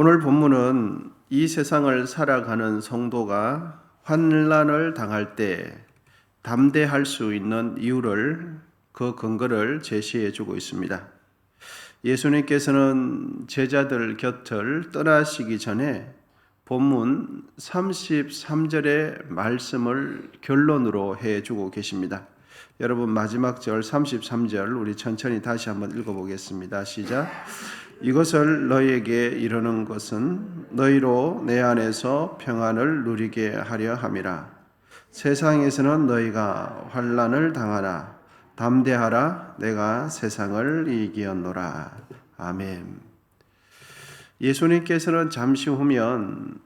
오늘 본문은 이 세상을 살아가는 성도가 환난을 당할 때 담대할 수 있는 이유를, 그 근거를 제시해 주고 있습니다. 예수님께서는 제자들 곁을 떠나시기 전에 본문 33절의 말씀을 결론으로 해 주고 계십니다. 여러분, 마지막 절 33절 우리 천천히 다시 한번 읽어보겠습니다. 시작. 이것을 너희에게 이르는 것은 너희로 내 안에서 평안을 누리게 하려 함이라. 세상에서는 너희가 환난을 당하나 담대하라. 내가 세상을 이기었노라. 아멘. 예수님께서는 잠시 후면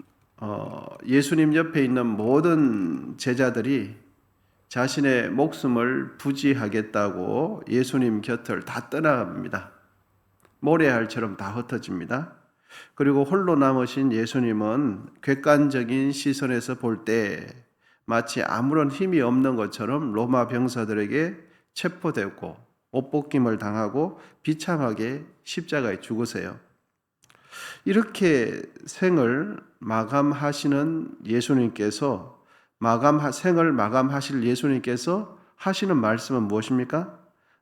예수님 옆에 있는 모든 제자들이 자신의 목숨을 부지하겠다고 예수님 곁을 다 떠나갑니다. 모래알처럼 다 흩어집니다. 그리고 홀로 남으신 예수님은 객관적인 시선에서 볼 때 마치 아무런 힘이 없는 것처럼 로마 병사들에게 체포되고 옷벗김을 당하고 비참하게 십자가에 죽으세요. 이렇게 생을 마감하시는 예수님께서 생을 마감하실 예수님께서 하시는 말씀은 무엇입니까?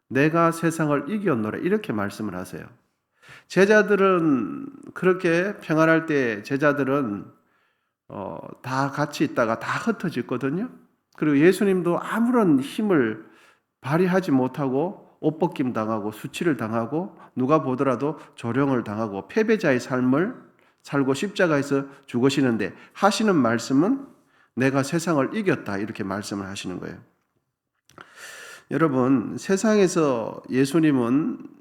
내가 세상을 이겼노라, 이렇게 말씀을 하세요. 제자들은 그렇게 평안할 때 제자들은 다 같이 있다가 다 흩어졌거든요. 그리고 예수님도 아무런 힘을 발휘하지 못하고 옷벗김 당하고 수치를 당하고 누가 보더라도 조롱을 당하고 패배자의 삶을 살고 십자가에서 죽으시는데 하시는 말씀은 내가 세상을 이겼다, 이렇게 말씀을 하시는 거예요. 여러분, 세상에서 예수님은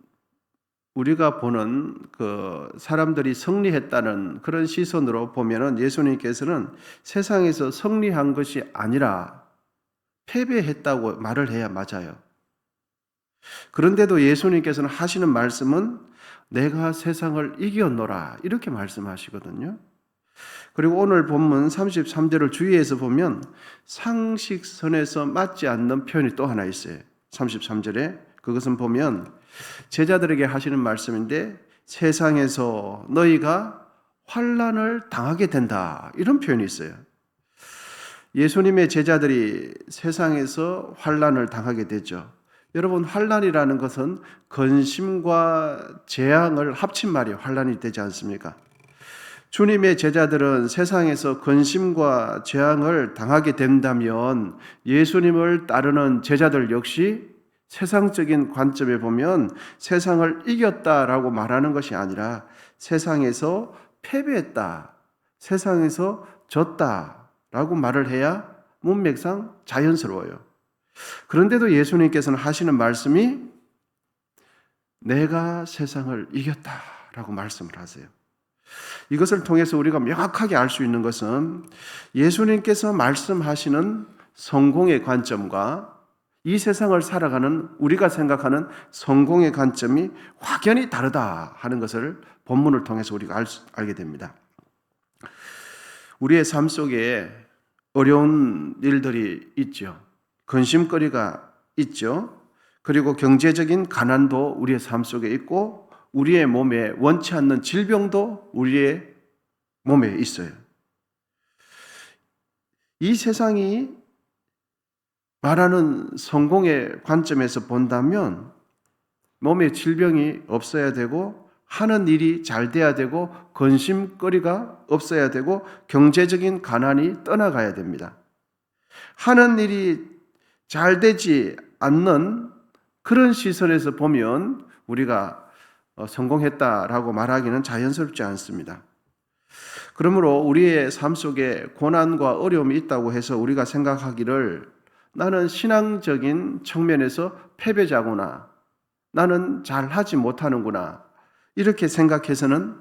우리가 보는 그 사람들이 승리했다는 그런 시선으로 보면은 예수님께서는 세상에서 승리한 것이 아니라 패배했다고 말을 해야 맞아요. 그런데도 예수님께서는 하시는 말씀은 내가 세상을 이겼노라, 이렇게 말씀하시거든요. 그리고 오늘 본문 33절을 주의해서 보면 상식선에서 맞지 않는 표현이 또 하나 있어요. 33절에 그것은 보면 제자들에게 하시는 말씀인데 세상에서 너희가 환난을 당하게 된다, 이런 표현이 있어요. 예수님의 제자들이 세상에서 환난을 당하게 되죠. 여러분, 환난이라는 것은 근심과 재앙을 합친 말이 환난이 되지 않습니까? 주님의 제자들은 세상에서 근심과 재앙을 당하게 된다면 예수님을 따르는 제자들 역시 세상적인 관점에 보면 세상을 이겼다라고 말하는 것이 아니라 세상에서 패배했다, 세상에서 졌다라고 말을 해야 문맥상 자연스러워요. 그런데도 예수님께서는 하시는 말씀이 내가 세상을 이겼다라고 말씀을 하세요. 이것을 통해서 우리가 명확하게 알 수 있는 것은 예수님께서 말씀하시는 성공의 관점과 이 세상을 살아가는 우리가 생각하는 성공의 관점이 확연히 다르다 하는 것을 본문을 통해서 우리가 알게 됩니다. 우리의 삶 속에 어려운 일들이 있죠. 근심거리가 있죠. 그리고 경제적인 가난도 우리의 삶 속에 있고 우리의 몸에 원치 않는 질병도 우리의 몸에 있어요. 이 세상이 말하는 성공의 관점에서 본다면 몸에 질병이 없어야 되고 하는 일이 잘 돼야 되고 근심거리가 없어야 되고 경제적인 가난이 떠나가야 됩니다. 하는 일이 잘 되지 않는 그런 시선에서 보면 우리가 성공했다라고 말하기는 자연스럽지 않습니다. 그러므로 우리의 삶 속에 고난과 어려움이 있다고 해서 우리가 생각하기를 나는 신앙적인 측면에서 패배자구나, 나는 잘하지 못하는구나, 이렇게 생각해서는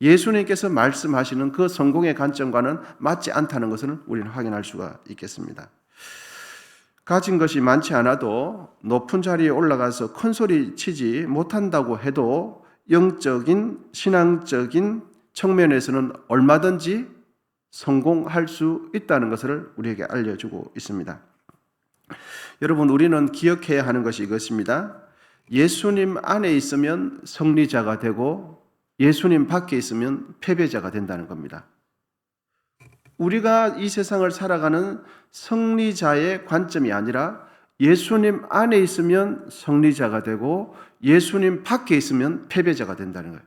예수님께서 말씀하시는 그 성공의 관점과는 맞지 않다는 것을 우리는 확인할 수가 있겠습니다. 가진 것이 많지 않아도 높은 자리에 올라가서 큰 소리 치지 못한다고 해도 영적인 신앙적인 측면에서는 얼마든지 성공할 수 있다는 것을 우리에게 알려주고 있습니다. 여러분, 우리는 기억해야 하는 것이 이것입니다. 예수님 안에 있으면 승리자가 되고 예수님 밖에 있으면 패배자가 된다는 겁니다. 우리가 이 세상을 살아가는 승리자의 관점이 아니라 예수님 안에 있으면 승리자가 되고 예수님 밖에 있으면 패배자가 된다는 거예요.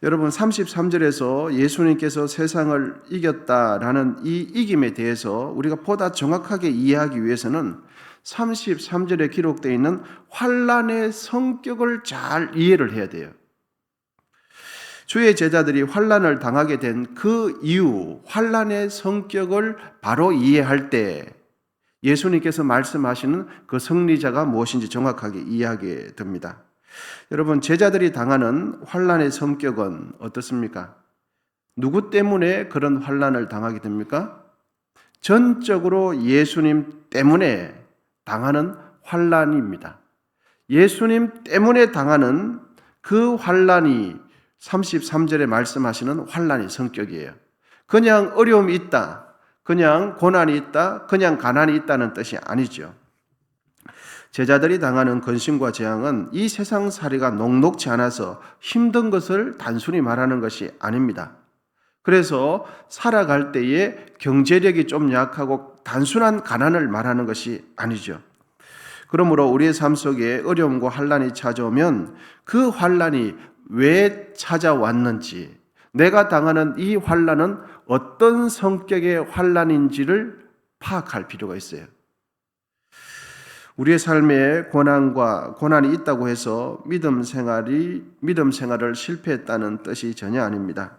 여러분 33절에서 예수님께서 세상을 이겼다라는 이 이김에 대해서 우리가 보다 정확하게 이해하기 위해서는 33절에 기록되어 있는 환난의 성격을 잘 이해를 해야 돼요. 주의 제자들이 환난을 당하게 된 그 이유, 환난의 성격을 바로 이해할 때 예수님께서 말씀하시는 그 승리자가 무엇인지 정확하게 이해하게 됩니다. 여러분, 제자들이 당하는 환난의 성격은 어떻습니까? 누구 때문에 그런 환난을 당하게 됩니까? 전적으로 예수님 때문에 당하는 환난입니다. 예수님 때문에 당하는 그 환난이 33절에 말씀하시는 환난의 성격이에요. 그냥 어려움이 있다, 그냥 고난이 있다, 그냥 가난이 있다는 뜻이 아니죠. 제자들이 당하는 근심과 재앙은 이 세상살이가 녹록지 않아서 힘든 것을 단순히 말하는 것이 아닙니다. 그래서 살아갈 때에 경제력이 좀 약하고 단순한 가난을 말하는 것이 아니죠. 그러므로 우리의 삶 속에 어려움과 환난이 찾아오면 그 환난이 왜 찾아왔는지, 내가 당하는 이 환난은 어떤 성격의 환난인지를 파악할 필요가 있어요. 우리의 삶에 고난이 있다고 해서 믿음 생활을 실패했다는 뜻이 전혀 아닙니다.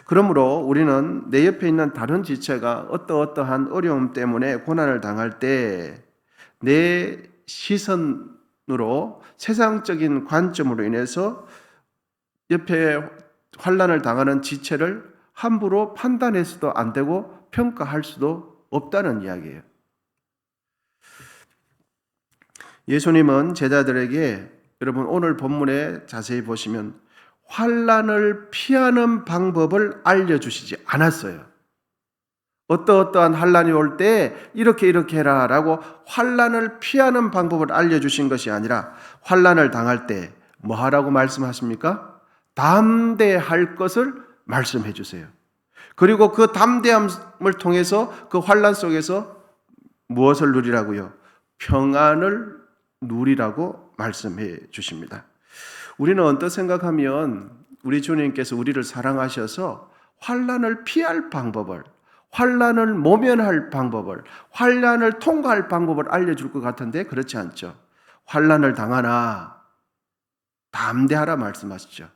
그러므로 우리는 내 옆에 있는 다른 지체가 어떠한 어려움 때문에 고난을 당할 때 내 시선으로 세상적인 관점으로 인해서 옆에 환난을 당하는 지체를 함부로 판단해서도 안 되고 평가할 수도 없다는 이야기예요. 예수님은 제자들에게, 여러분 오늘 본문에 자세히 보시면 환난을 피하는 방법을 알려주시지 않았어요. 어떠한 환난이 올 때 이렇게 해라 라고 환난을 피하는 방법을 알려주신 것이 아니라 환난을 당할 때 뭐 하라고 말씀하십니까? 담대할 것을 말씀해 주세요. 그리고 그 담대함을 통해서 그 환난 속에서 무엇을 누리라고요? 평안을 누리라고 말씀해 주십니다. 우리는 언뜻 생각하면 우리 주님께서 우리를 사랑하셔서 환난을 피할 방법을, 환난을 모면할 방법을, 환난을 통과할 방법을 알려줄 것 같은데 그렇지 않죠. 환난을 당하나 담대하라 말씀하시죠.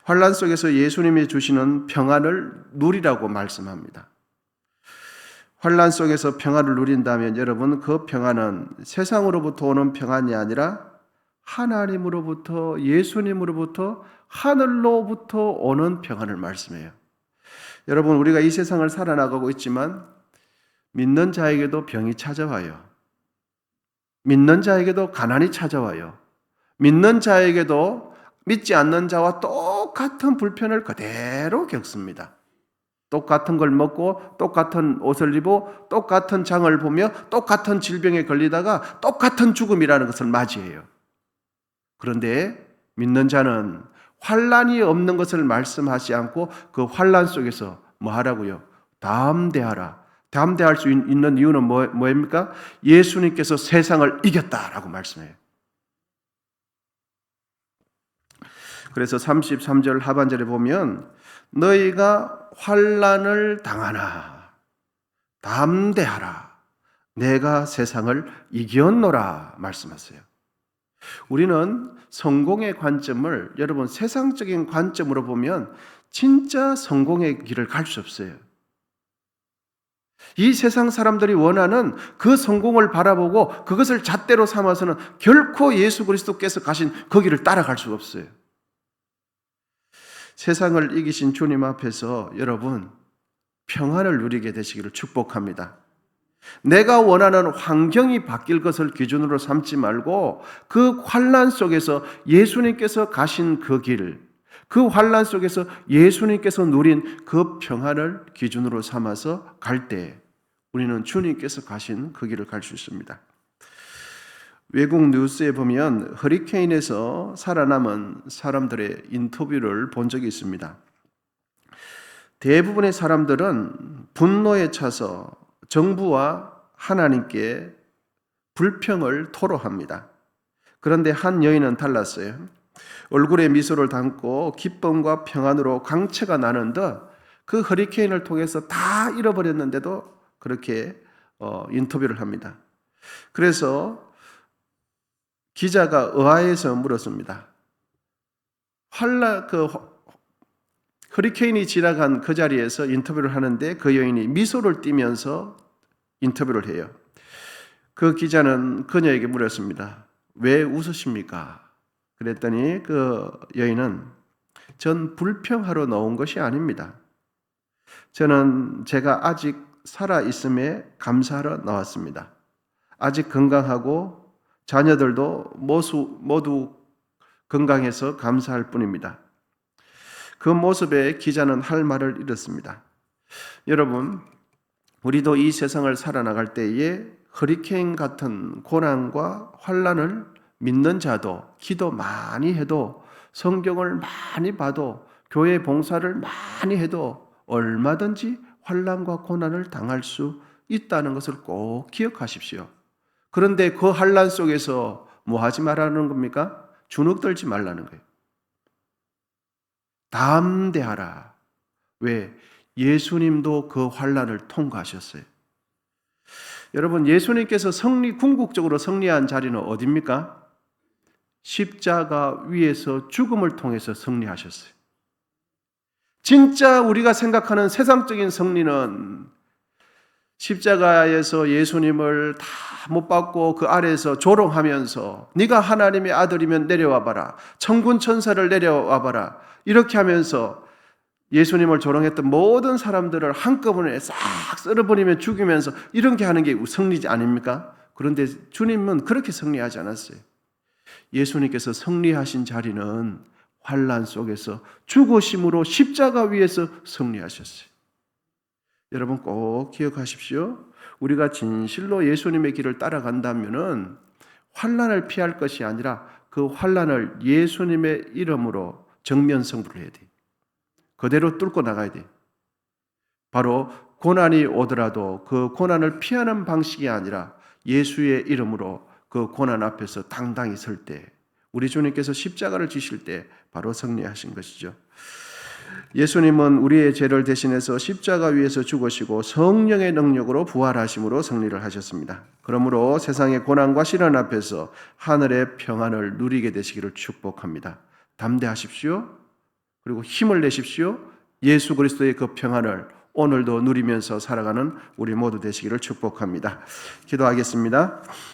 환난 속에서 예수님이 주시는 평안을 누리라고 말씀합니다. 환난 속에서 평안을 누린다면 여러분 그 평안은 세상으로부터 오는 평안이 아니라 하나님으로부터, 예수님으로부터, 하늘로부터 오는 평안을 말씀해요. 여러분 우리가 이 세상을 살아나가고 있지만 믿는 자에게도 병이 찾아와요. 믿는 자에게도 가난이 찾아와요. 믿는 자에게도 믿지 않는 자와 똑같은 불편을 그대로 겪습니다. 똑같은 걸 먹고 똑같은 옷을 입고 똑같은 장을 보며 똑같은 질병에 걸리다가 똑같은 죽음이라는 것을 맞이해요. 그런데 믿는 자는 환난이 없는 것을 말씀하지 않고 그 환난 속에서 뭐 하라고요? 담대하라. 담대할 수 있는 이유는 뭐입니까? 예수님께서 세상을 이겼다라고 말씀해요. 그래서 33절 하반절에 보면 너희가 환난을 당하나 담대하라. 내가 세상을 이겼노라 말씀하세요. 우리는 성공의 관점을 여러분 세상적인 관점으로 보면 진짜 성공의 길을 갈 수 없어요. 이 세상 사람들이 원하는 그 성공을 바라보고 그것을 잣대로 삼아서는 결코 예수 그리스도께서 가신 그 길을 따라갈 수가 없어요. 세상을 이기신 주님 앞에서 여러분 평안을 누리게 되시기를 축복합니다. 내가 원하는 환경이 바뀔 것을 기준으로 삼지 말고 그 환난 속에서 예수님께서 가신 그 길, 그 환난 속에서 예수님께서 누린 그 평안을 기준으로 삼아서 갈 때 우리는 주님께서 가신 그 길을 갈 수 있습니다. 외국 뉴스에 보면 허리케인에서 살아남은 사람들의 인터뷰를 본 적이 있습니다. 대부분의 사람들은 분노에 차서 정부와 하나님께 불평을 토로합니다. 그런데 한 여인은 달랐어요. 얼굴에 미소를 담고 기쁨과 평안으로 광채가 나는 듯 그 허리케인을 통해서 다 잃어버렸는데도 그렇게 인터뷰를 합니다. 그래서 기자가 의아해서 물었습니다. 허리케인이 지나간 그 자리에서 인터뷰를 하는데 그 여인이 미소를 띠면서 인터뷰를 해요. 그 기자는 그녀에게 물었습니다. 왜 웃으십니까? 그랬더니 그 여인은 전 불평하러 나온 것이 아닙니다. 저는 제가 아직 살아있음에 감사하러 나왔습니다. 아직 건강하고 자녀들도 모두 건강해서 감사할 뿐입니다. 그 모습에 기자는 할 말을 잃었습니다. 여러분, 우리도 이 세상을 살아나갈 때에 허리케인 같은 고난과 환난을 믿는 자도 기도 많이 해도 성경을 많이 봐도 교회 봉사를 많이 해도 얼마든지 환난과 고난을 당할 수 있다는 것을 꼭 기억하십시오. 그런데 그 환난 속에서 뭐 하지 말라는 겁니까? 주눅 들지 말라는 거예요. 담대하라. 왜? 예수님도 그 환난을 통과하셨어요. 여러분, 예수님께서 궁극적으로 승리한 자리는 어디입니까? 십자가 위에서 죽음을 통해서 승리하셨어요. 진짜 우리가 생각하는 세상적인 승리는 십자가에서 예수님을 다 못 박고 그 아래에서 조롱하면서 네가 하나님의 아들이면 내려와 봐라. 천군 천사를 내려와 봐라. 이렇게 하면서 예수님을 조롱했던 모든 사람들을 한꺼번에 싹 쓸어버리며 죽이면서 이런 게 하는 게 승리지 아닙니까? 그런데 주님은 그렇게 승리하지 않았어요. 예수님께서 승리하신 자리는 환난 속에서 죽으심으로 십자가 위에서 승리하셨어요. 여러분 꼭 기억하십시오. 우리가 진실로 예수님의 길을 따라간다면은 환난을 피할 것이 아니라 그 환난을 예수님의 이름으로 정면 승부를 해야 돼. 그대로 뚫고 나가야 돼. 바로 고난이 오더라도 그 고난을 피하는 방식이 아니라 예수의 이름으로 그 고난 앞에서 당당히 설 때, 우리 주님께서 십자가를 지실 때 바로 승리하신 것이죠. 예수님은 우리의 죄를 대신해서 십자가 위에서 죽으시고 성령의 능력으로 부활하심으로 승리를 하셨습니다. 그러므로 세상의 고난과 시련 앞에서 하늘의 평안을 누리게 되시기를 축복합니다. 담대하십시오. 그리고 힘을 내십시오. 예수 그리스도의 그 평안을 오늘도 누리면서 살아가는 우리 모두 되시기를 축복합니다. 기도하겠습니다.